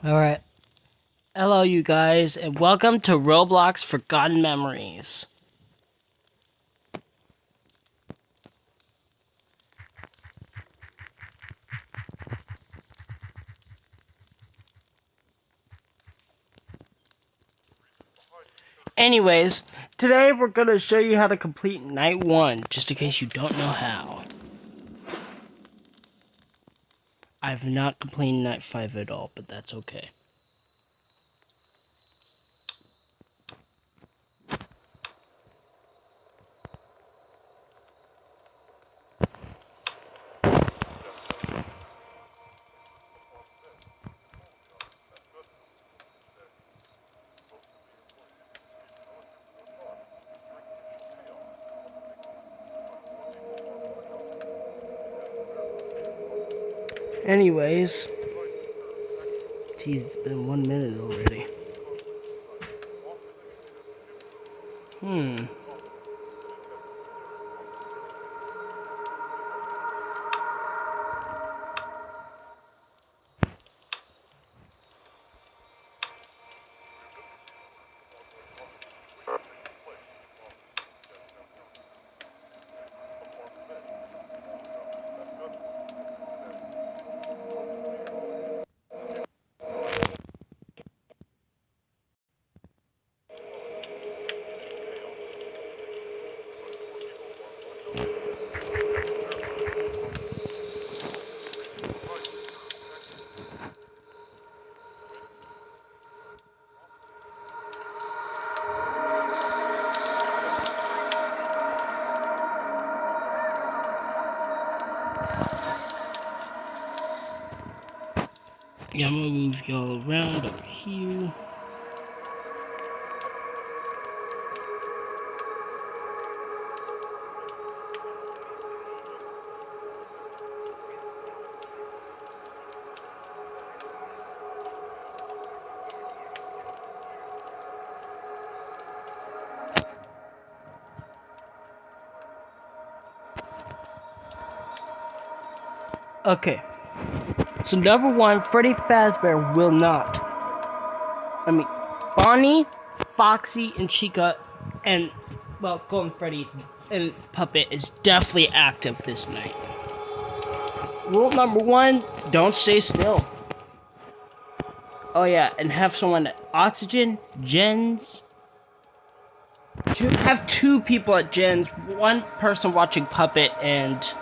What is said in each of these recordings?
Alright. Hello, you guys, and welcome to Roblox Forgotten Memories. Anyways, today we're going to show you how to complete Night 1, just in case you don't know how. I've not completed Night 5 at all, but that's okay. Anyways, geez, it's been 1 minute already. Yeah, I'm gonna move y'all around over here. Okay. So number one, Freddy Fazbear will not. Bonnie, Foxy, and Chica, and, well, Golden Freddy's and Puppet is definitely active this night. Rule number one, don't stay still. Oh yeah, and have someone at Oxygen, Jens. Have two people at Jens, one person watching Puppet, and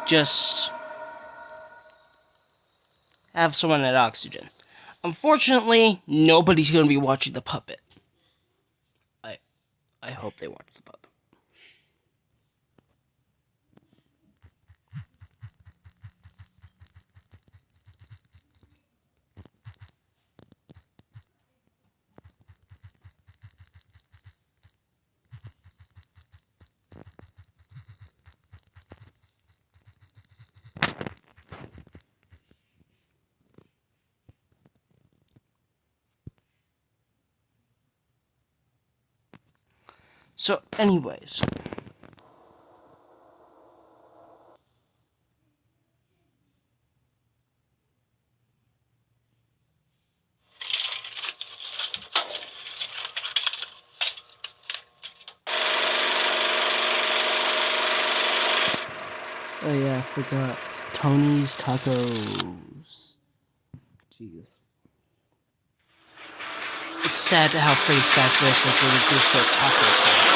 just have someone at Oxygen. Unfortunately, nobody's gonna be watching the Puppet. I hope they watch the Puppet. So, anyways. Oh yeah, I forgot. Tony's Tacos. Jeez. It's sad how Freddy Fazbear has been reduced to a taco place.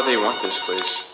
why they want this place.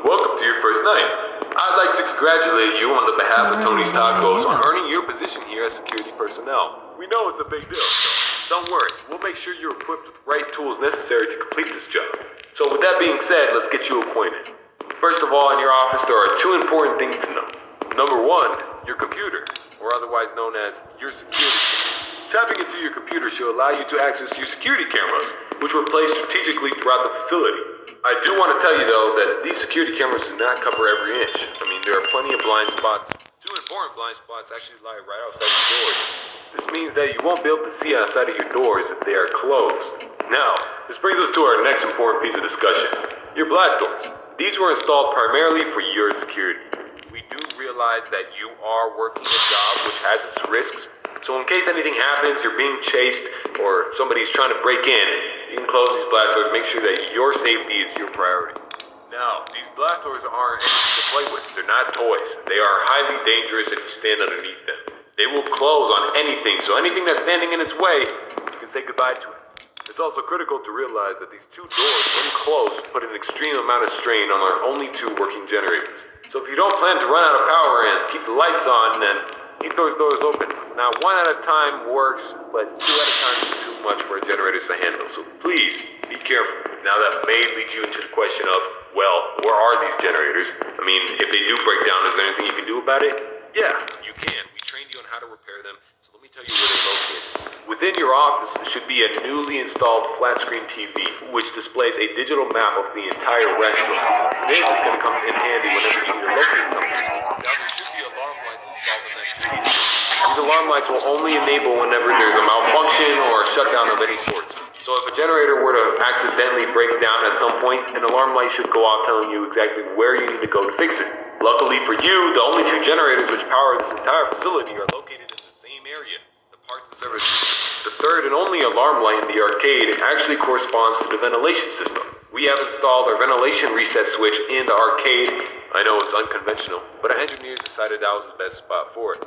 Welcome to your first night. I'd like to congratulate you on the behalf of Tony's Tacos on earning your position here as security personnel. We know it's a big deal, so don't worry. We'll make sure you're equipped with the right tools necessary to complete this job. So with that being said, let's get you acquainted. First of all, in your office, there are two important things to know. Number one, your computer, or otherwise known as your security camera. Tapping into your computer should allow you to access your security cameras, which were placed strategically throughout the facility. I do want to tell you though that these security cameras do not cover every inch. I mean, there are plenty of blind spots. Two important blind spots actually lie right outside your doors. This means that you won't be able to see outside of your doors if they are closed. Now, this brings us to our next important piece of discussion. Your blast doors. These were installed primarily for your security. We do realize that you are working a job which has its risks. So in case anything happens, you're being chased, or somebody's trying to break in, you can close these blast doors, make sure that your safety is your priority. Now, these blast doors aren't anything to play with. They're not toys. They are highly dangerous if you stand underneath them. They will close on anything, so anything that's standing in its way, you can say goodbye to it. It's also critical to realize that these two doors, when closed, put an extreme amount of strain on our only two working generators. So if you don't plan to run out of power and keep the lights on, then keep those doors open. Now, one at a time works, but two at a time is too much for our generators to handle. So please, be careful. Now that may lead you into the question of, well, where are these generators? I mean, if they do break down, is there anything you can do about it? Yeah, you can. We trained you on how to repair them, so let me tell you where they're located. Within your office should be a newly installed flat-screen TV, which displays a digital map of the entire restaurant. This is going to come in handy whenever you need to locate something. Now, there should be alarm lights installed in that TV. These alarm lights will only enable whenever there's a malfunction or a shutdown of any sort. So if a generator were to accidentally break down at some point, an alarm light should go off telling you exactly where you need to go to fix it. Luckily for you, the only two generators which power this entire facility are located in the same area, the parts and service system. The third and only alarm light in the arcade actually corresponds to the ventilation system. We have installed our ventilation reset switch in the arcade. I know it's unconventional, but our engineers decided that was the best spot for it.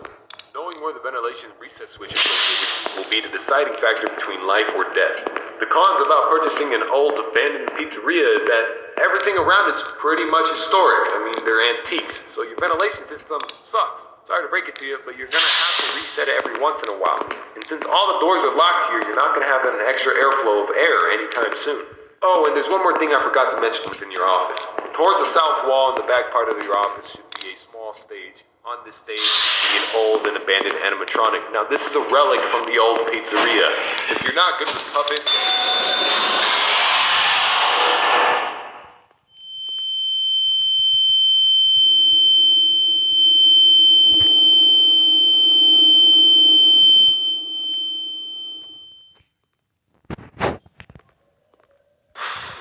Knowing where the ventilation reset switch is located will be the deciding factor between life or death. The cons about purchasing an old abandoned pizzeria is that everything around it's pretty much historic. I mean, they're antiques, so your ventilation system sucks. Sorry to break it to you, but you're gonna have to reset it every once in a while. And since all the doors are locked here, you're not gonna have an extra airflow of air anytime soon. Oh, and there's one more thing I forgot to mention within your office. Towards the south wall in the back part of your office should be a small stage. On this stage should be an old and abandoned animatronic. Now this is a relic from the old pizzeria. If you're not good with puppets...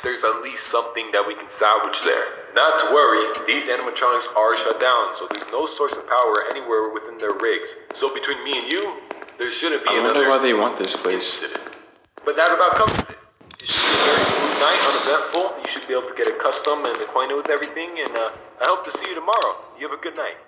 there's at least something that we can salvage there. Not to worry, these animatronics are shut down, so there's no source of power anywhere within their rigs. So between me and you, there shouldn't be another... I wonder why they want this place. Incident. But that about covers it. It should be a very smooth night, uneventful. You should be able to get accustomed and acquainted with everything, and I hope to see you tomorrow. You have a good night.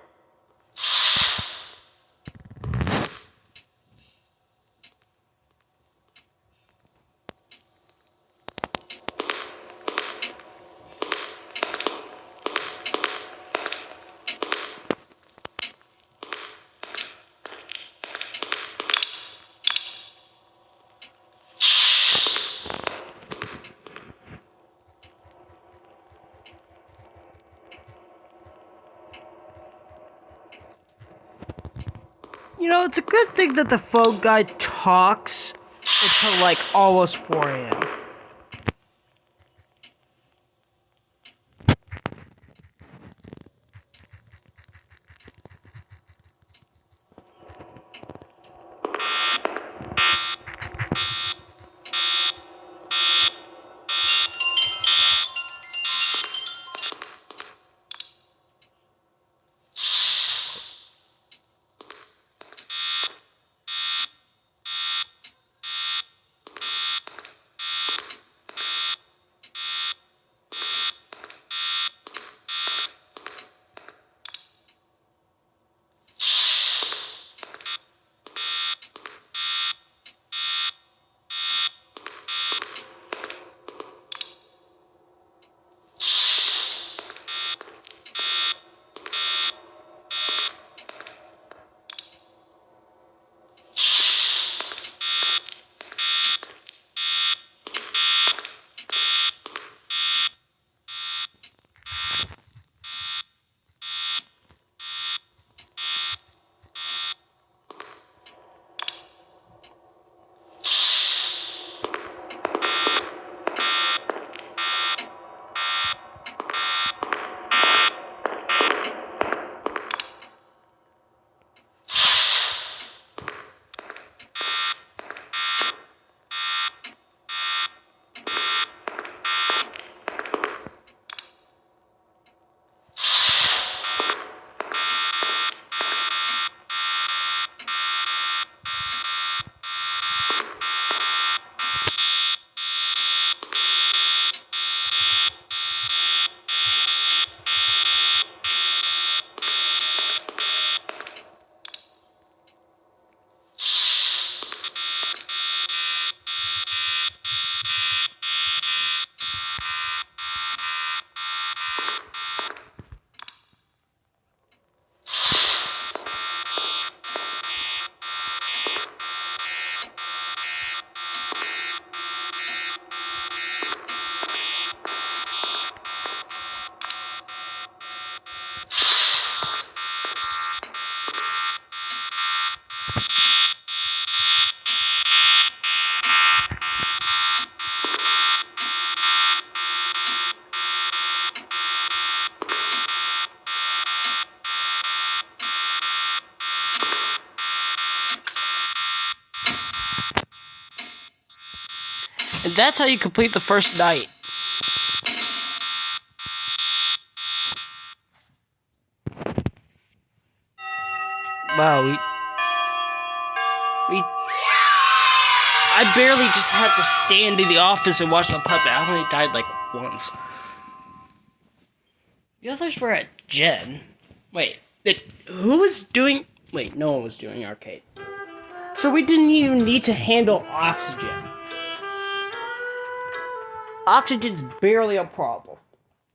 You know, it's a good thing that the phone guy talks until like almost 4 a.m. And that's how you complete the first night. Wow, I barely just had to stand in the office and watch the puppet. I only died like once. The others were at Gen. Wait, who was doing... Wait, no one was doing arcade. So we didn't even need to handle oxygen. Oxygen's barely a problem.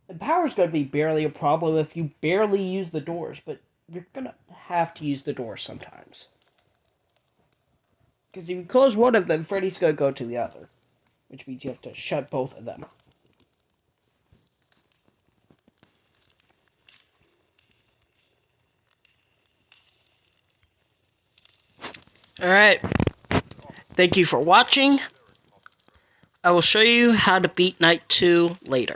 The power's gonna be barely a problem if you barely use the doors, but you're gonna have to use the doors sometimes. Because if you close one of them, Freddy's gonna go to the other. Which means you have to shut both of them. Alright. Thank you for watching. I will show you how to beat Night 2 later.